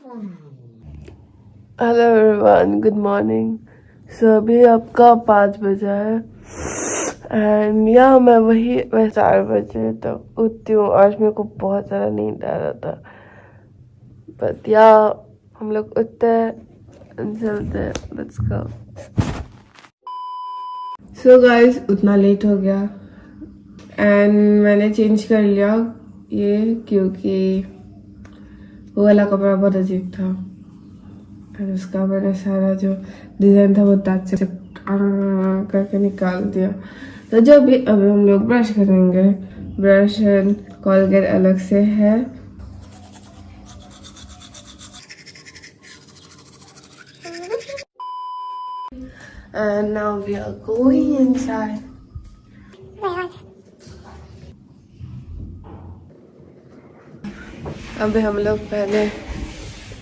Hello everyone, good morning. So अभी आपका 5 बजा है एंड या मैं 4 बजे तक उठती हूँ। आज मेरे को बहुत ज़्यादा नींद आ रहा था, बट या हम लोग उठते हैं, चलते हैं, लेट्स गो। सो गाइस, उतना लेट हो गया एंड मैंने चेंज कर लिया ये, क्योंकि वो वाला कपड़ा बहुत अजीब था और उसका मैंने सारा जो डिज़ाइन था वो दांत से करके निकाल दिया। तो जो भी अभी हम लोग ब्रश करेंगे, ब्रश एंड कोलगेट अलग से है। And now we are going inside. अभी हम लोग पहले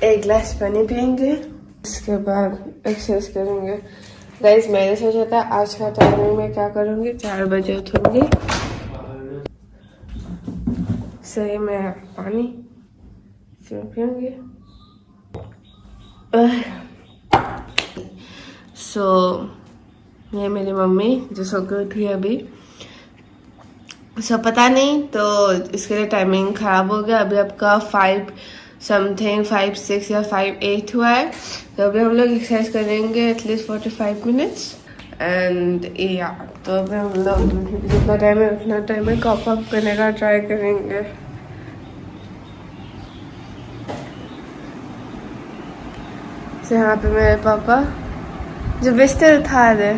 एक गिलास पानी पियेंगे, इसके बाद एक्सरसाइज करेंगे। गाइस, मैंने सोचा था आज का टाइमिंग में क्या करूँगी, 4 बजे उठूंगी, सही में पानी से पियेंगे। सो ये मेरी मम्मी जो सो के उठी है अभी। पता नहीं, तो इसके लिए टाइमिंग ख़राब हो गया। अभी आपका 5 समथिंग 5-6 या 5-8 हुआ है। तो अभी हम लोग एक्सरसाइज करेंगे एटलीस्ट 45 मिनट्स एंड या तो अभी हम लोग जितना टाइम है उतना टाइम में कॉप अप करने का ट्राई करेंगे। तो यहाँ पे मेरे पापा जो बिस्तर उठा रहे।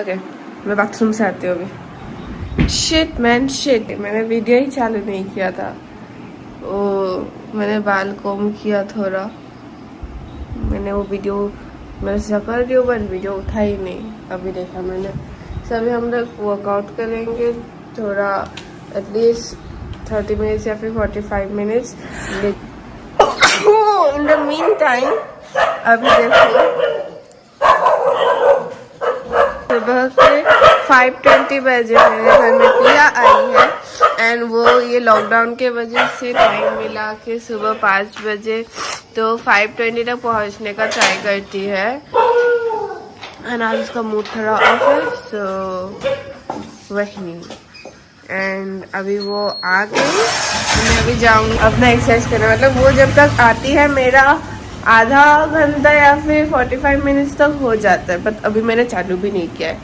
ओके, मैं बाथरूम से आती हूँ अभी। शिट मैन शिट, मैंने वीडियो ही चालू नहीं किया था। ओ, मैंने बाल कॉम किया थोड़ा, मैंने वो वीडियो मैं कर रही हूँ बट वीडियो उठा ही नहीं, अभी देखा मैंने। सभी हम लोग वर्कआउट करेंगे थोड़ा, एटलीस्ट 30 मिनट्स या फिर 45 minutes. In the mean time अभी देखो सुबह के 5:20 बजे मेरे घर में पिया आई है एंड वो ये लॉकडाउन के वजह से टाइम मिला के सुबह 5 बजे तो 5:20 तक पहुंचने का ट्राई करती है एंड आज उसका मूड थोड़ा ऑफ है, सो वही। एंड अभी वो आ गई, मैं अभी जाऊँगी अपना एक्सरसाइज करने। मतलब वो जब तक आती है मेरा आधा घंटा या फिर 45 मिनट्स तक हो जाता है, बट अभी मैंने चालू भी नहीं किया है।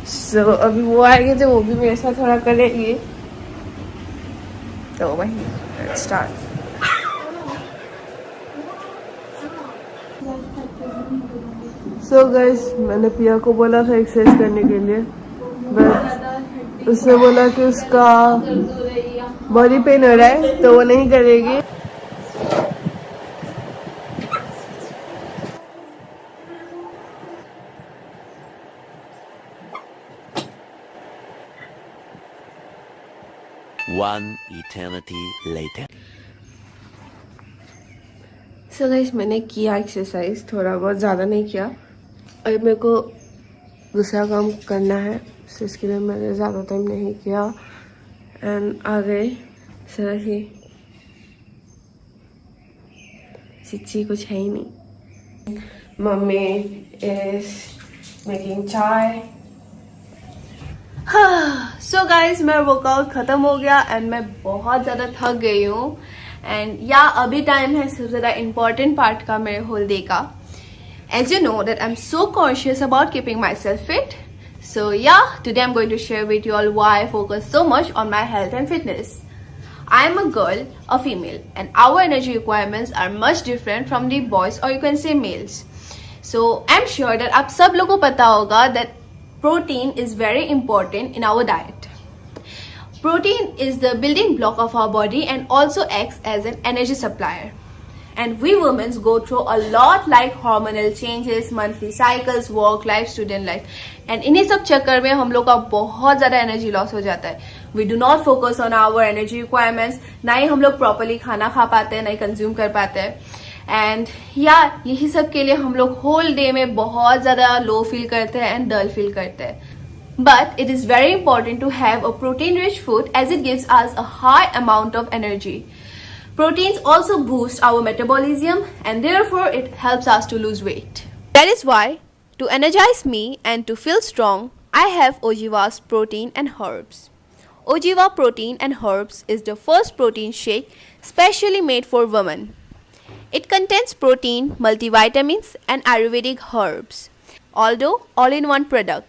सो अभी वो आएगी तो वो भी मेरे साथ थोड़ा करेगी, तो वही स्टार्ट। सो गाइस, मैंने पिया को बोला था एक्सरसाइज करने के लिए, बट उसने बोला कि उसका बॉडी पेन हो रहा है तो वो नहीं करेगी। One eternity later. So guys, मैंने किया एक्सरसाइज, थोड़ा बहुत, ज़्यादा नहीं किया। अभी मेरे को दूसरा काम करना है, तो इसके लिए मैंने ज़्यादा टाइम नहीं किया एंड आ गए। सर ही चिच्ची कुछ है ही नहीं। मम्मी इज मेकिंग चाय। सो गाइज, मेरा वर्कआउट खत्म हो गया एंड मैं बहुत ज़्यादा थक गई हूँ एंड या अभी टाइम है सबसे ज़्यादा इम्पॉर्टेंट पार्ट का मेरे होल डे का। As you know that I'm so conscious about keeping myself fit. So yeah, today I'm going to share with you all why I focus so much on my health and fitness. I am a girl, a female, and our energy requirements are much different from the boys or you can say males. So I'm sure that आप सब लोगों को पता होगा that protein is very important in our diet. Protein is the building block of our body and also acts as an energy supplier. And we women go through a lot like hormonal changes, monthly cycles, work life, student life. And इन्हीं सब चक्कर में हम लोग का बहुत ज़्यादा energy loss हो जाता है. We do not focus on our energy requirements. ना ही हम लोग प्रॉपरली खाना खा पाते हैं, ना ही कंज्यूम कर पाते हैं. एंड यही सब के लिए हम लोग होल डे में बहुत ज़्यादा लो फील करते हैं एंड डल फील करते हैं. But it is very important to have a protein rich food as it gives us a high amount of energy. Proteins also boost our metabolism and therefore it helps us to lose weight. That is why, to energize me and to feel strong, I have Ojiva's protein and herbs. Ojiva protein and herbs is the first protein shake specially made for women. It contains protein, multivitamins and Ayurvedic herbs, although all in one product.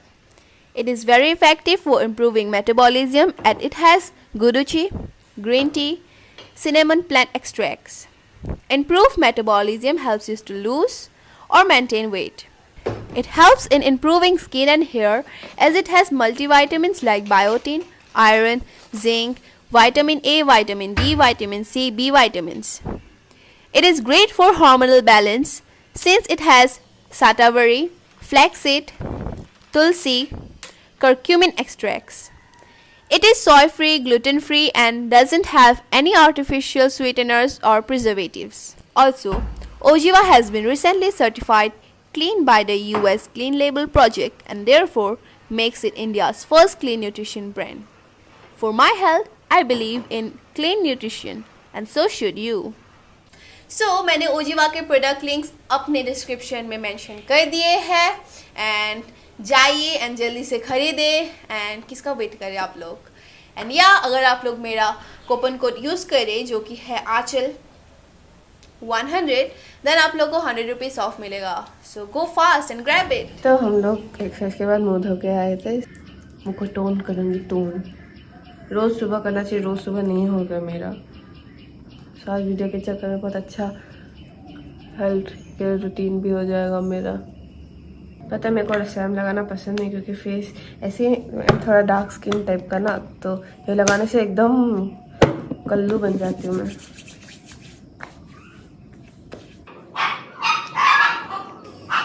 It is very effective for improving metabolism and it has guduchi, green tea, cinnamon plant extracts. Improved metabolism helps you to lose or maintain weight. It helps in improving skin and hair as it has multivitamins like biotin, iron, zinc, vitamin A, vitamin D, vitamin C, B vitamins. It is great for hormonal balance since it has satavari, flaxseed, tulsi, curcumin extracts. It is soy-free, gluten-free and doesn't have any artificial sweeteners or preservatives. Also, Ojiva has been recently certified clean by the US Clean Label Project and therefore makes it India's first clean nutrition brand. For my health, I believe in clean nutrition and so should you. So, मैंने ओजिवा के product links अपने description में mention कर दिए हैं and जाइए and जल्दी से खरीदे एंड किसका वेट करें आप लोग एंड या अगर आप लोग मेरा कूपन कोड यूज़ करें जो कि है आंचल 100 देन आप लोग को 100 रुपीज़ ऑफ मिलेगा so go fast and grab it. तो हम लोग एक्सरसाइज के बाद मुँह धो के आए थे. मुँह को टोन करूँगी. टोन रोज़ सुबह करना चाहिए, रोज़ सुबह नहीं होगा मेरा. आज वीडियो के चक्कर में बहुत अच्छा हेल्थ केयर रूटीन भी हो जाएगा मेरा. पता है मेरे को सीरम लगाना पसंद नहीं क्योंकि फेस ऐसे थोड़ा डार्क स्किन टाइप का ना, तो ये लगाने से एकदम कल्लू बन जाती हूँ मैं.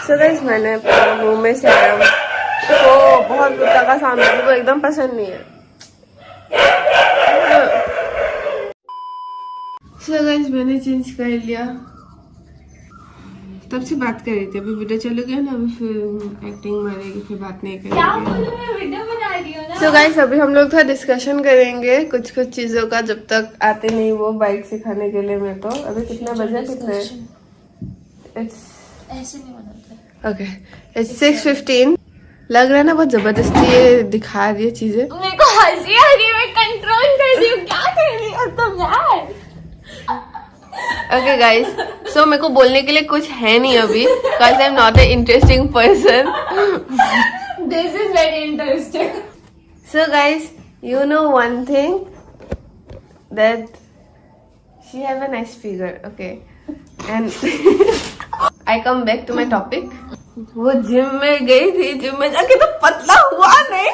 सो गाइस मैंने मुंह में सीरम तो बहुत गुस्सा का सामने वो एकदम पसंद नहीं है. सो गाइस मैंने चेंज कर लिया. तब से बात कर रही थी, अभी वीडियो चल गया ना, अभी फिर एक्टिंग मारेगी, फिर बात नहीं करेंगे. सो गाइस अभी हम लोग थोड़ा डिस्कशन करेंगे कुछ कुछ चीजों का जब तक आते नहीं वो बाइक सिखाने के लिए मेरे को. अभी कितना बजा कितना है? ऐसे नहीं बनाते. Okay it's 6:15. लग रहा है ना बहुत जबरदस्ती ये दिखा रही है चीजें. मेरे को हंसी आ रही है, मैं कंट्रोल कर रही हूँ. क्या कर रही हो तुम यार? ओके गाइस सो मेरे को बोलने के लिए कुछ है नहीं अभी because I am not a interesting person. This is very interesting. So guys you know one thing that she have a nice figure, okay, and I come back to my topic. वो gym में गई थी, gym में जाके तो पतला हुआ नहीं,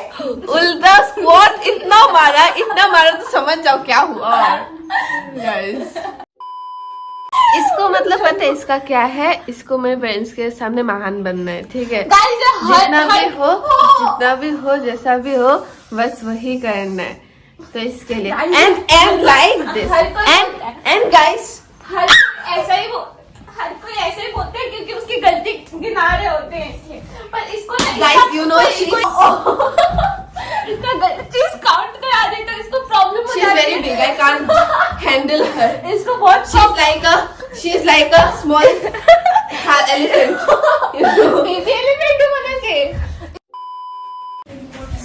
उल्टा स्क्वाट इतना मारा तो समझ जाओ क्या हुआ. गाइस इसको मतलब पता है इसका क्या है, इसको मेरे पेरेंट्स के सामने महान बनना है, ठीक है. जितना भी हो जैसा भी हो बस वही करना है. तो इसके लिए and like this and guys हर कोई ऐसे ही बोलते हैं क्योंकि उसकी गलती गिना रहे होते हैं इसलिए. पर इसको guys you know इसका गलत चीज काउंट करा दे तो इसको प्रॉब्लम हो she's जाती very big, I can't handle her. इसको बहुत she's like a small elephant, you know. Baby elephant होना चाहिए.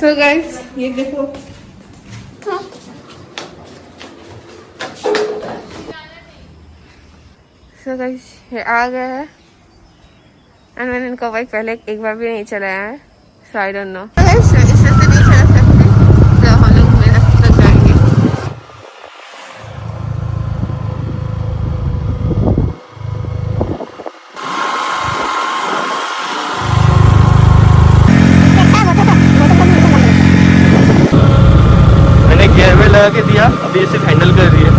So guys ये देखो So guys ये आ गया है एंड मैंने इनका बाइक पहले एक बार भी नहीं चलाया है, so I don't know. इससे नहीं चला सकते तो हम लोग मेरे रास्ते तक जाएंगे. मैंने गियर में लगा के दिया, अभी ये सिर्फ हैंडल कर रही है.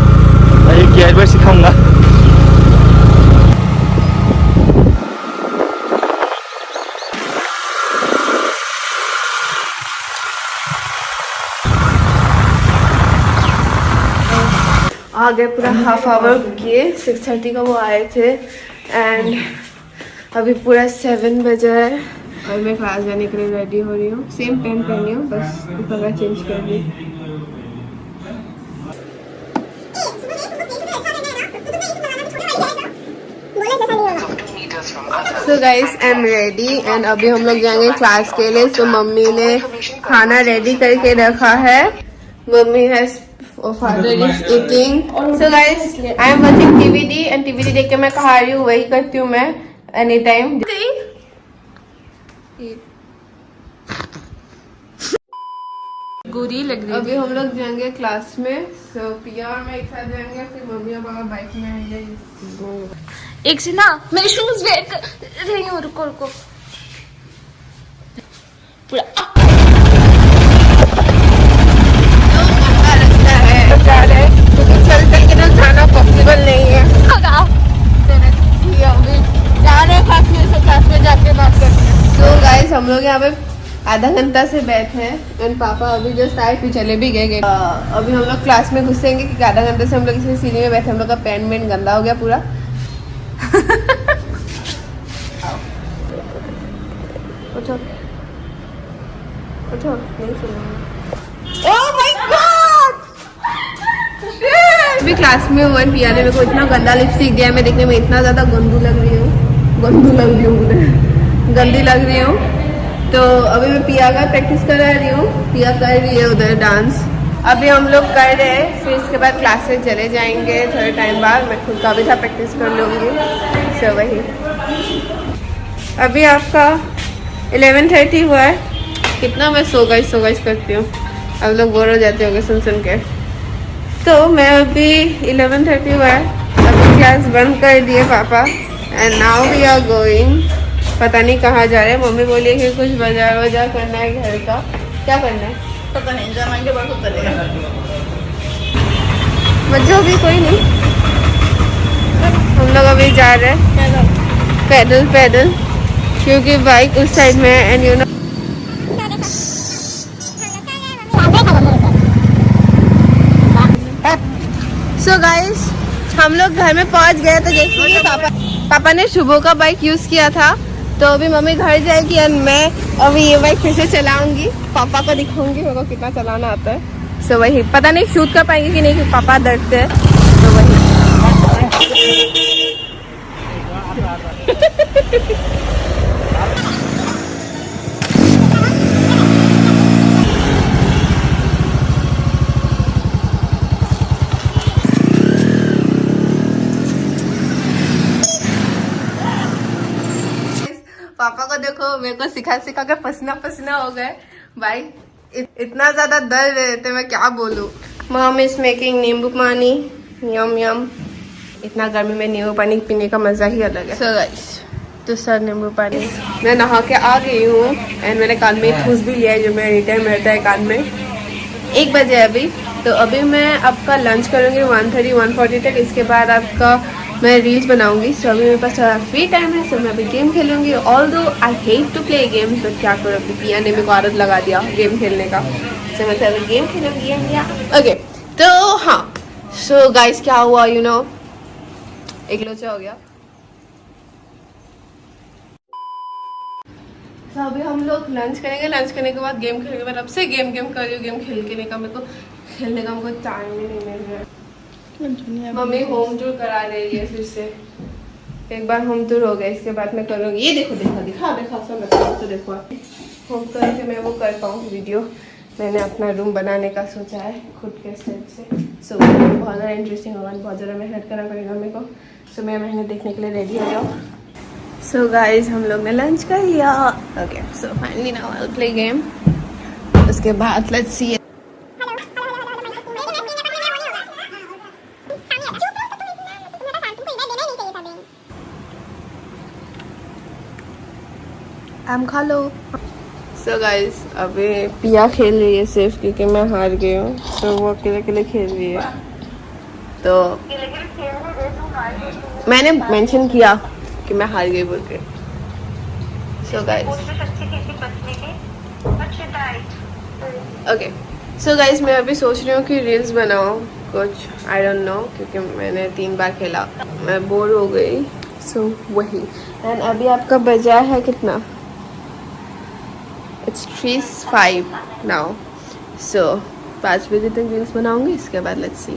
मैं ये गियर में सिखाऊंगा. आ गए पूरा हाफ आवर किए. 6:30 का वो आए थे एंड अभी पूरा 7 बजा है और मैं क्लास जाने के लिए रेडी हो रही हूँ. सेम पैंट पहनी हूँ, बस कपड़ा चेंज कर दी. So guys I am ready and अभी हम लोग जाएंगे क्लास के लिए. सो मम्मी ने खाना रेडी करके रखा है. मम्मी है father is eating. So guys I am watching TVD and TVD देख के मैं कहा रही हूँ वही करती हूँ मैं एनी टाइम. गोरी लग रही अभी हम लोग जाएंगे क्लास में. सो पिया और मैं एक साथ जाएंगे. फिर मम्मी और पापा बाइक में आएंगे. है. एक से ना मेरे शूज वेयर कर रही हूँ. रुको रुको पूरा रास्ता है जा रहे हैं क्योंकि चल चल के ना जाना पॉसिबल नहीं है. अभी जा रहे हैं क्लास में जाके बात करते हैं. तो गाइस हम लोग यहाँ पे आधा घंटा से बैठे हैं एंड पापा अभी जस्ट आए फिर चले भी गए. अभी हम लोग क्लास में घुसेंगे क्योंकि आधा घंटे से हम लोग इसी सीढ़ी में बैठे. हम लोग का पेन वेन गंदा हो गया पूरा. उठो उठो नहीं सुन. Oh my god. अभी क्लास में हुआ पिया ने मेरे को इतना गंदा लिपस्टिक दिया. मैं देखने में इतना ज्यादा गंदी लग रही हूँ. तो अभी मैं पिया का प्रैक्टिस करा रही हूँ. पिया कर रही है उधर डांस. अभी हम लोग कर रहे हैं. फिर इसके बाद क्लासेस चले जाएंगे थोड़े टाइम बाद. मैं खुद का भी था प्रैक्टिस कर लूँगी. सो वही अभी आपका 11:30 हुआ है. कितना मैं सो गई करती हूँ. अब लोग बोर हो जाते होंगे सुन के. तो मैं अभी 11:30 हुआ है. अभी क्लास बंद कर दिए पापा and now we are going. पता नहीं कहाँ जा रहे हैं. मम्मी बोली कि कुछ बाजार करना है घर का. क्या करना है पता नहीं, जमाने के बाद पता चलेगा. बच्चों भी कोई नहीं. हम लोग अभी जा रहे हैं पैदल क्योंकि बाइक उस साइड में है and you know. So guys हम लोग घर में पहुंच गए. तो जैसे कि पापा ने शुभो का बाइक यूज किया था तो अभी मम्मी घर जाएगी और मैं अभी ये बाइक फिर से चलाऊंगी. पापा को दिखाऊंगी मेरे को कितना चलाना आता है. सो वही पता नहीं शूट कर पाएंगे कि नहीं क्योंकि पापा डरते हैं. तो वही पापा को देखो मेरे को सिखा के पसीना हो गए भाई. इतना ज्यादा दर्द रहते मैं क्या बोलूं. मॉम इज मेकिंग नींबू पानी. यम यम. इतना गर्मी में नींबू पानी पीने का मजा ही अलग है. सो गाइस तो सर नींबू पानी मैं नहा के आ गई हूँ एंड मैंने कान में ठूस भी लिया है जो मेरा रिटर्न रहता है कान में. 1 बजे अभी. तो अभी मैं आपका लंच करूँगी 1:40 तक. इसके बाद आपका मैं रील्स बनाऊंगी. सो अभी मेरे पास थोड़ा फ्री टाइम है. सो मैं अभी गेम खेलूंगी. Although I hate to play games but क्या करूँ अभी पिया ने मेरे को आदत लगा दिया गेम खेलने का. सो मैं अभी गेम खेलूंगी. ओके तो हाँ. सो गाइस क्या हुआ यू नो एक लोचा हो गया. तो अभी हम लोग लंच करेंगे. लंच करने के बाद गेम खेलने के बाद अब से गेम कर रही हूँ. गेम खेलने का मेरे को टाइम ही नहीं मिल रहा है. मम्मी होम टूर करा रही है फिर से. एक बार होम टूर हो गया इसके बाद मैं करूँगी. ये देखो दिखा सब बताओ. तो देखो होम करके मैं वो कर पाऊँ वीडियो. मैंने अपना रूम बनाने का सोचा है खुद के स्टेप से. सो बहुत ज़्यादा इंटरेस्टिंग होगा. बहुत ज़्यादा मेहनत करना पड़ेगा मेरे को. सो मैं मेहनत देखने के लिए रेडी हो जाओ. सो गाइज हम लोग ने लंच कर लिया. Okay so finally now I will play game. उसके बाद लेट्स सी. आम खा लो. सो गाइज अभी पिया खेल रही है सिर्फ क्योंकि मैं हार गई हूँ. तो वो अकेले खेल रही है. तो मैंने मेंशन किया कि मैं हार गई बोल के. So guys okay. So guys मैं अभी सोच रही हूँ कि रील्स बनाऊँ कुछ. आई डोंट नो क्योंकि मैंने 3 बार खेला मैं बोर हो गई. सो वही. एंड अभी आपका बजा है कितना. It's 3:05 now. So 5 बजे तक रील्स बनाऊंगी. इसके बाद let's see.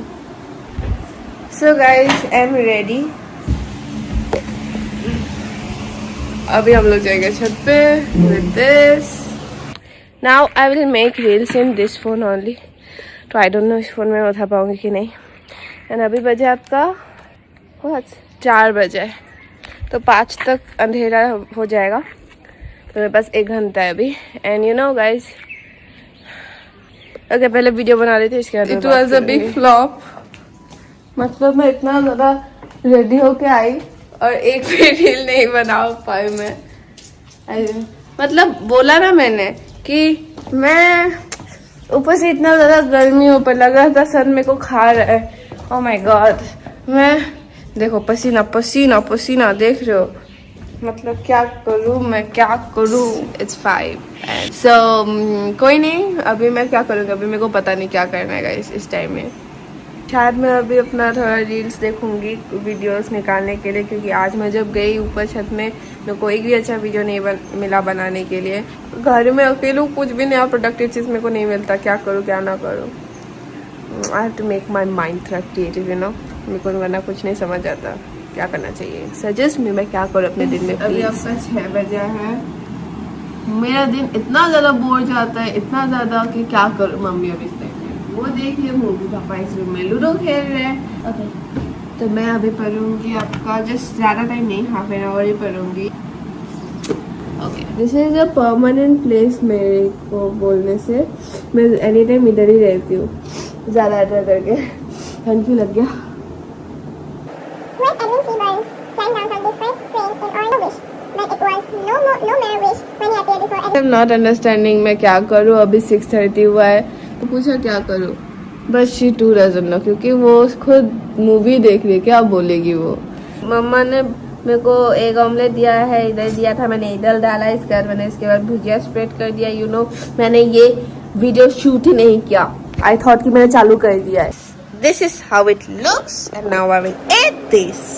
So guys, I'm ready. अभी हम लोग जाएंगे छत पे with this. Now I will make reels in this phone only. तो I don't know इस फोन में उठा पाऊंगी कि नहीं. एंड अभी बजे आपका 4 बजे, तो 5 तक अंधेरा हो जाएगा. तो मेरे पास 1 घंटा है अभी. And you know guys, okay पहले वीडियो बना रही थी, इसके बाद it was a big flop. मतलब मैं इतना ज़्यादा रेडी होके आई और एक भी रील नहीं बना पाई मैं. मतलब बोला ना मैंने कि मैं ऊपर से इतना ज़्यादा गर्मी ऊपर लग रहा था, सन मेरे को खा रहा है. ओह माय गॉड, मैं देखो पसीना पसीना पसीना देख रहे हो. मतलब क्या करूँ मैं, क्या करूँ. इट्स 5. सो कोई नहीं, अभी मैं क्या करूँगी, अभी मेरे को पता नहीं क्या करना है गाइस इस टाइम में. शायद मैं अभी अपना थोड़ा रील्स देखूंगी वीडियोस निकालने के लिए, क्योंकि आज मैं जब गई ऊपर छत में मेरे को एक भी अच्छा वीडियो नहीं मिला बनाने के लिए. घर में अकेले कुछ भी नया प्रोडक्टिव चीज़ मेरे को नहीं मिलता, क्या करूँ क्या ना करूँ. I have to make my mind थोड़ा क्रिएटिव, यू नो. मेरे को वरना कुछ नहीं समझ आता क्या करना चाहिए. सजेस्ट मी, मैं क्या करूँ अपने दिन में. अभी आपका 6 बजे है. मेरा दिन इतना ज़्यादा बोर जाता है, इतना ज़्यादा कि क्या करूँ. मम्मी अभी इस टाइम वो देखिए मूवी, पापा इस रूम में लूडो खेल रहे हैं. ओके, तो मैं अभी पढ़ूंगी आपका जस्ट ज़्यादा टाइम नहीं, हाफ एन आवर ही पढ़ूंगी. Okay, this is a permanent place. मेरे को बोलने से मैं एनी टाइम इधर ही रहती हूँ ज़्यादा करके. थैंक यू लग गया. When Edwin Seaburns climbed down from different train in Orlando Wish, but it was no mere wish when he appeared before Edwin. I am not understanding मैं क्या करूँ. अभी 6:30 हुआ है तो पूछा क्या करूँ, बस शी टू डजंट नो, क्योंकि वो खुद मूवी देख रही है, क्या बोलेगी वो. मम्मा ने मेरे को एग ऑमलेट दिया है, इधर दिया था, मैंने इधर डाला, इसके बाद मैंने इसके बाद भुजिया स्प्रेड कर दिया. यू नो, मैंने ये वीडियो शूट ही नहीं किया. आई थॉट कि मैंने चालू कर दिया है. This is how it looks and now I will eat this.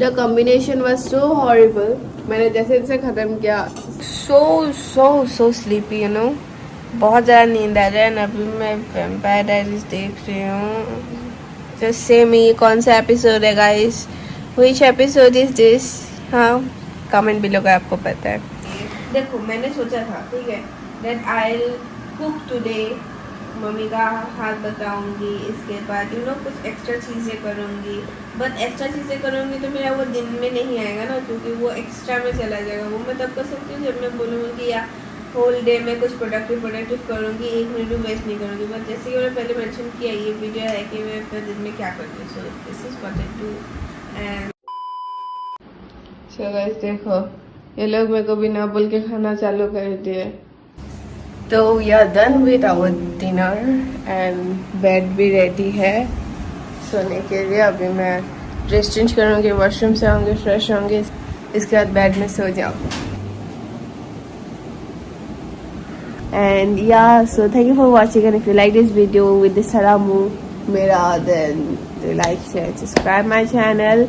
The combination was so horrible. मैंने जैसे जैसे ख़त्म किया, so sleepy, you know. बहुत ज़्यादा नींद आ रहा है. अभी मैं वैम्पायर डायरीज देख रही हूँ. Just say me कौन सा एपिसोड है guys, which episode is this. हाँ, कमेंट बिलो का आपको पता है. देखो मैंने सोचा था, ठीक है, that I'll cook today. Mummy का हाथ बताऊंगी, इसके बाद यू नो कुछ एक्स्ट्रा चीज़ें करूंगी. बट एक्स्ट्रा चीज़ें करूंगी तो मेरा वो दिन में नहीं आएगा ना, क्योंकि वो एक्स्ट्रा में चला जाएगा. वो मैं तब कर सकती हूँ जब मैं बोलूँगी या होल डे में कुछ प्रोडक्टिव करूँगी, 1 मिनट भी वेस्ट नहीं करूँगी. बट जैसे कि मैंने पहले मेंशन किया, ये वीडियो है कि मैं अपने दिन में क्या करती हूँ. So this is what I do. And so guys देखो, ये लोग मेरे को बिना बोल के खाना चालू कर दिए. तो we are done with our dinner and bed भी रेडी है सोने के लिए. अभी मैं ड्रेस चेंज करूँगी, वॉशरूम से आऊँगी, फ्रेश होंगी, इसके बाद बेड में सो जाऊँ. एंड या so thank you for watching. And if you like this video with this सारा मुंह मेरा, then like share subscribe my channel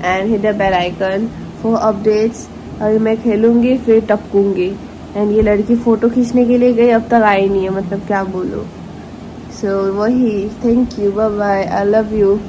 and hit the bell icon for updates. अभी मैं खेलूँगी फिर टपकूँगी. एंड ये लड़की फ़ोटो खींचने के लिए गई, अब तक आई नहीं है, मतलब क्या बोलूँ. सो वही, thank you, bye bye, I love you.